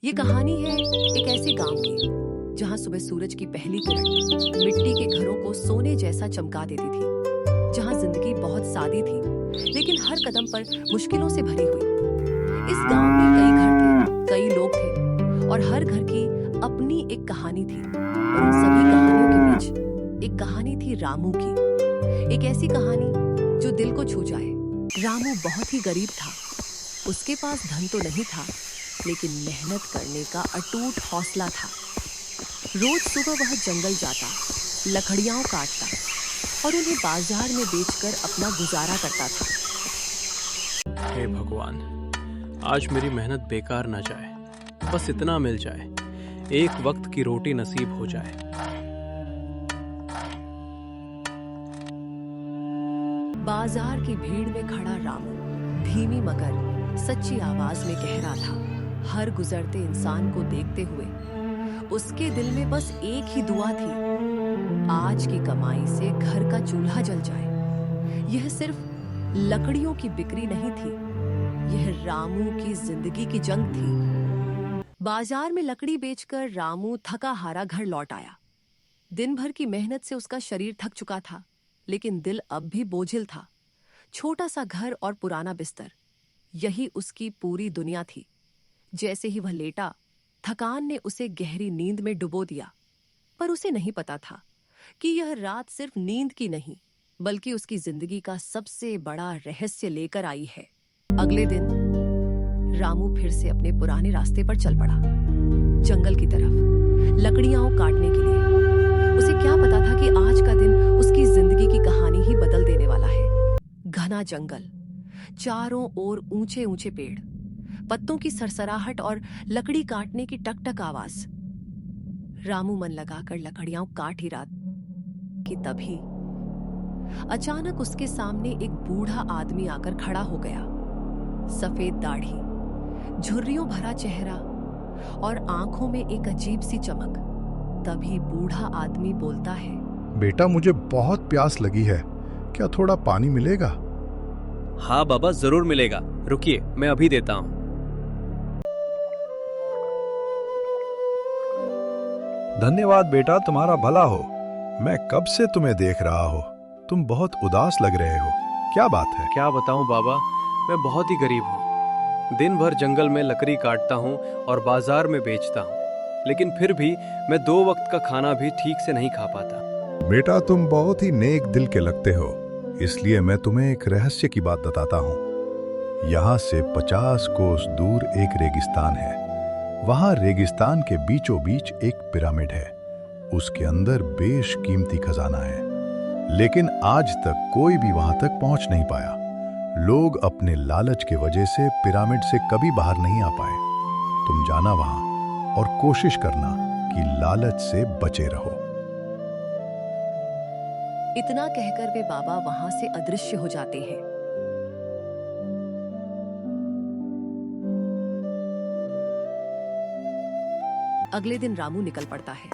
ये कहानी है एक ऐसे गांव की जहां सुबह सूरज की पहली किरण मिट्टी के घरों को सोने जैसा चमका देती थी। जहां जिंदगी बहुत सादी थी लेकिन हर कदम पर मुश्किलों से भरी हुई। इस गांव में कई घर थे, कई लोग थे और हर घर की अपनी एक कहानी थी। और उन सभी कहानियों के बीच एक कहानी थी रामू की। एक ऐसी कहानी जो दिल को छू जाए। रामू बहुत ही गरीब था। उसके पास धन तो नहीं था लेकिन मेहनत करने का अटूट हौसला था। रोज सुबह वह जंगल जाता, लकड़ियां काटता और उन्हें बाजार में बेचकर अपना गुजारा करता था। हे भगवान, आज मेरी मेहनत बेकार न जाए। बस इतना मिल जाए, एक वक्त की रोटी नसीब हो जाए। बाजार की भीड़ में खड़ा रामू धीमी मगर सच्ची आवाज में कह रहा था। हर गुजरते इंसान को देखते हुए उसके दिल में बस एक ही दुआ थी, आज की कमाई से घर का चूल्हा जल जाए। यह सिर्फ लकड़ियों की बिक्री नहीं थी, यह रामू की जिंदगी की जंग थी। बाजार में लकड़ी बेचकर रामू थका हारा घर लौट आया। दिन भर की मेहनत से उसका शरीर थक चुका था लेकिन दिल अब भी बोझिल था। छोटा सा घर और पुराना बिस्तर, यही उसकी पूरी दुनिया थी। जैसे ही वह लेटा, थकान ने उसे गहरी नींद में डुबो दिया। पर उसे नहीं पता था कि यह रात सिर्फ नींद की नहीं बल्कि उसकी जिंदगी का सबसे बड़ा रहस्य लेकर आई है। अगले दिन रामू फिर से अपने पुराने रास्ते पर चल पड़ा, जंगल की तरफ, लकड़ियां काटने के लिए। उसे क्या पता था कि आज का दिन उसकी जिंदगी की कहानी ही बदल देने वाला है। घना जंगल, चारों ओर ऊंचे ऊंचे पेड़, पत्तों की सरसराहट और लकड़ी काटने की टकटक आवाज। रामू मन लगाकर लकड़ियां काट ही रहा कि तभी अचानक उसके सामने एक बूढ़ा आदमी आकर खड़ा हो गया। सफेद दाढ़ी, झुर्रियों भरा चेहरा और आंखों में एक अजीब सी चमक। तभी बूढ़ा आदमी बोलता है, बेटा, मुझे बहुत प्यास लगी है, क्या थोड़ा पानी मिलेगा? हाँ बाबा, जरूर मिलेगा। रुकिए, मैं अभी देता हूँ। धन्यवाद बेटा, तुम्हारा भला हो। मैं कब से तुम्हें देख रहा हूँ, तुम बहुत उदास लग रहे हो, क्या बात है? क्या बताऊं बाबा, मैं बहुत ही गरीब हूँ। दिन भर जंगल में लकड़ी काटता हूँ और बाजार में बेचता हूँ, लेकिन फिर भी मैं 2 वक्त का खाना भी ठीक से नहीं खा पाता। बेटा, तुम बहुत ही नेक दिल के लगते हो, इसलिए मैं तुम्हें एक रहस्य की बात बताता हूँ। यहाँ से 50 कोस दूर एक रेगिस्तान है। वहाँ रेगिस्तान के बीचों बीच एक पिरामिड है। उसके अंदर बेशकीमती खजाना है, लेकिन आज तक कोई भी वहां तक पहुंच नहीं पाया। लोग अपने लालच के वजह से पिरामिड से कभी बाहर नहीं आ पाए। तुम जाना वहां और कोशिश करना कि लालच से बचे रहो। इतना कहकर वे बाबा वहां से अदृश्य हो जाते हैं। अगले दिन रामू निकल पड़ता है,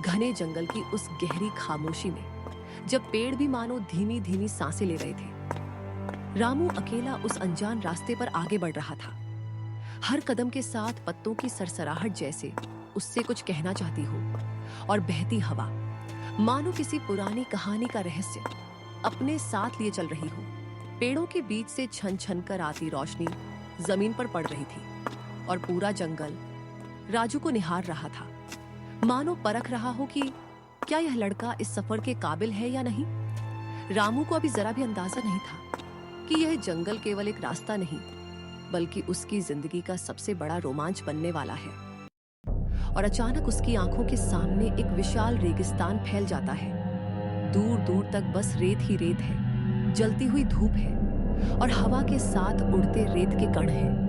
घने जंगल की उस गहरी खामोशी में, जब पेड़ भी मानो धीमी धीमी सांसें ले रहे थे। रामू अकेला उस अनजान रास्ते पर आगे बढ़ रहा था। हर कदम के साथ पत्तों की सरसराहट जैसे उससे कुछ कहना चाहती हो, और बहती हवा मानो किसी पुरानी कहानी का रहस्य अपने साथ लिए चल रही हो। पेड़ों के बीच से छन छन कर आती रोशनी जमीन पर पड़ रही थी और पूरा जंगल राजू को निहार रहा था, मानो परख रहा हो कि क्या यह लड़का इस सफर के काबिल है या नहीं। रामू को अभी जरा भी अंदाजा नहीं था कि यह जंगल केवल एक रास्ता नहीं बल्कि उसकी जिंदगी का सबसे बड़ा रोमांच बनने वाला है। और अचानक उसकी आंखों के सामने एक विशाल रेगिस्तान फैल जाता है। दूर दूर तक बस रेत ही रेत है, जलती हुई धूप है और हवा के साथ उड़ते रेत के कण हैं।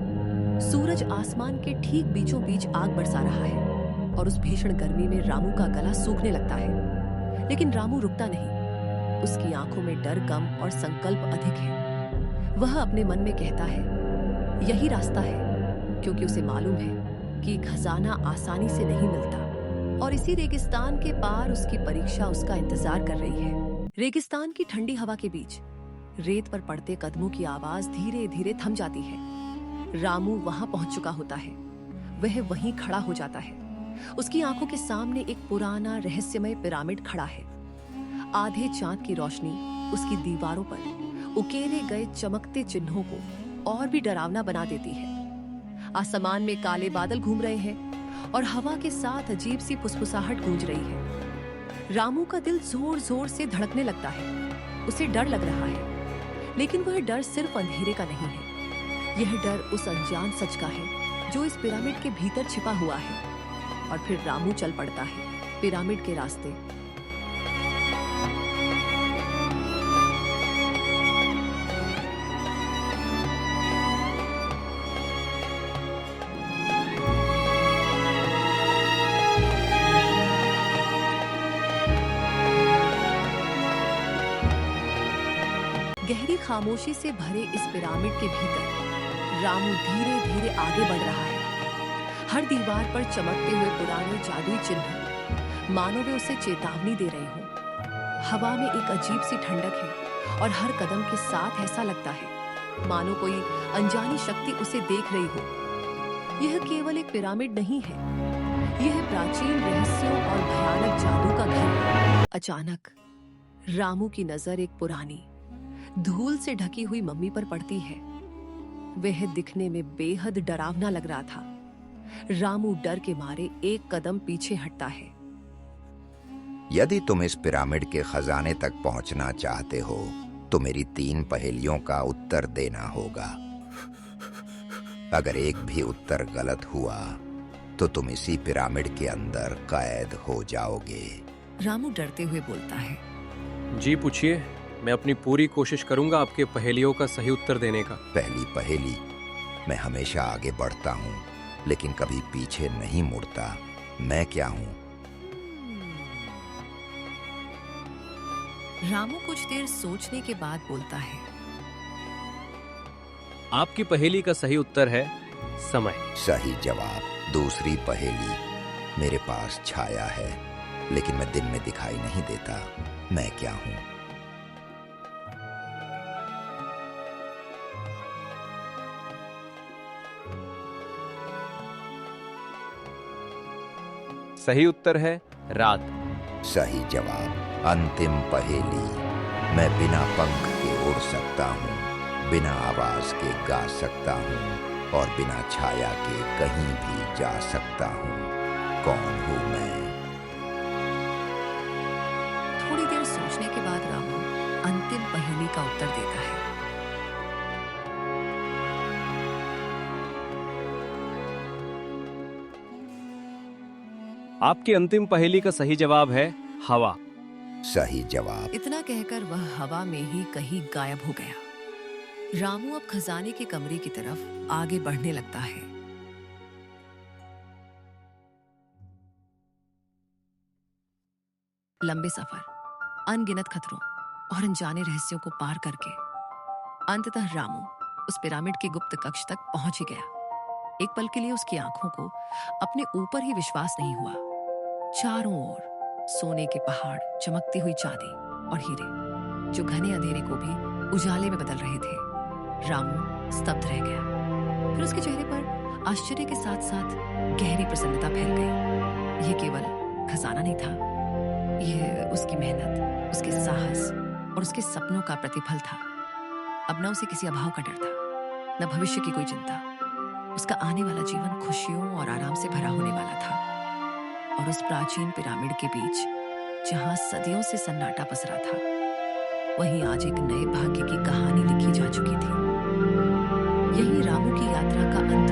सूरज आसमान के ठीक बीचों बीच आग बरसा रहा है और उस भीषण गर्मी में रामू का गला सूखने लगता है। लेकिन रामू रुकता नहीं। उसकी आंखों में डर कम और संकल्प अधिक है। वह अपने मन में कहता है, यही रास्ता है, क्योंकि उसे मालूम है कि खजाना आसानी से नहीं मिलता और इसी रेगिस्तान के पार उसकी परीक्षा उसका इंतजार कर रही है। रेगिस्तान की ठंडी हवा के बीच रेत पर पड़ते कदमों की आवाज धीरे धीरे थम जाती है। रामू वहां पहुंच चुका होता है। वह वहीं खड़ा हो जाता है। उसकी आंखों के सामने एक पुराना रहस्यमय पिरामिड खड़ा है। आधे चांद की रोशनी उसकी दीवारों पर उकेरे गए चमकते चिन्हों को और भी डरावना बना देती है। आसमान में काले बादल घूम रहे हैं और हवा के साथ अजीब सी फुसफुसाहट गूंज रही है। रामू का दिल जोर जोर से धड़कने लगता है। उसे डर लग रहा है, लेकिन वह डर सिर्फ अंधेरे का नहीं है। यह डर उस अनजान सच का है जो इस पिरामिड के भीतर छिपा हुआ है। और फिर रामू चल पड़ता है पिरामिड के रास्ते। गहरी खामोशी से भरे इस पिरामिड के भीतर रामू धीरे धीरे आगे बढ़ रहा है। हर दीवार पर चमकते हुए पुराने जादुई चिन्ह, मानो वे उसे चेतावनी दे रहे हों। हवा में एक अजीब सी ठंडक है और हर कदम के साथ ऐसा लगता है मानो कोई अनजानी शक्ति उसे देख रही हो। यह केवल एक पिरामिड नहीं है, यह प्राचीन रहस्यों और भयानक जादू का घर है। अचानक रामू की नजर एक पुरानी धूल से ढकी हुई मम्मी पर पड़ती है। वह दिखने में बेहद डरावना लग रहा था। रामू डर के मारे एक कदम पीछे हटता है। यदि तुम इस पिरामिड के खजाने तक पहुंचना चाहते हो तो मेरी 3 पहेलियों का उत्तर देना होगा। अगर एक भी उत्तर गलत हुआ तो तुम इसी पिरामिड के अंदर कैद हो जाओगे। रामू डरते हुए बोलता है। जी पूछिए, मैं अपनी पूरी कोशिश करूंगा आपके पहेलियों का सही उत्तर देने का। पहली पहेली, मैं हमेशा आगे बढ़ता हूँ लेकिन कभी पीछे नहीं मुड़ता। मैं क्या हूँ? रामू कुछ देर सोचने के बाद बोलता है। आपकी पहेली का सही उत्तर है समय। सही जवाब। दूसरी पहेली, मेरे पास छाया है लेकिन मैं दिन में दिखाई नहीं देता। मैं क्या हूँ? सही उत्तर है रात। सही जवाब। अंतिम पहेली, मैं बिना पंख के उड़ सकता हूँ, बिना आवाज के गा सकता हूँ और बिना छाया के कहीं भी जा सकता हूँ। कौन हूँ मैं? थोड़ी देर सोचने के बाद रामू अंतिम पहेली का उत्तर देता है। आपकी अंतिम पहेली का सही जवाब है हवा। सही जवाब। इतना कहकर वह हवा में ही कहीं गायब हो गया। रामू अब खजाने के कमरे की तरफ आगे बढ़ने लगता है। लंबे सफर, अनगिनत खतरों और अनजाने रहस्यों को पार करके अंततः रामू उस पिरामिड के गुप्त कक्ष तक पहुंच ही गया। एक पल के लिए उसकी आंखों को अपने ऊपर ही विश्वास नहीं हुआ। चारों ओर सोने के पहाड़, चमकती हुई चांदी और हीरे जो घने अंधेरे को भी उजाले में बदल रहे थे। रामू स्तब्ध रह गया। फिर उसके चेहरे पर आश्चर्य के साथ साथ गहरी प्रसन्नता फैल गई। यह केवल खजाना नहीं था, यह उसकी मेहनत, उसके साहस और उसके सपनों का प्रतिफल था। अब न उसे किसी अभाव का डर था, न भविष्य की कोई चिंता। उसका आने वाला जीवन खुशियों और आराम से भरा होने वाला था। और उस प्राचीन पिरामिड के बीच जहां सदियों से सन्नाटा पसरा था, वहीं आज एक नए भाग्य की कहानी लिखी जा चुकी थी। यही रामू की यात्रा का अंत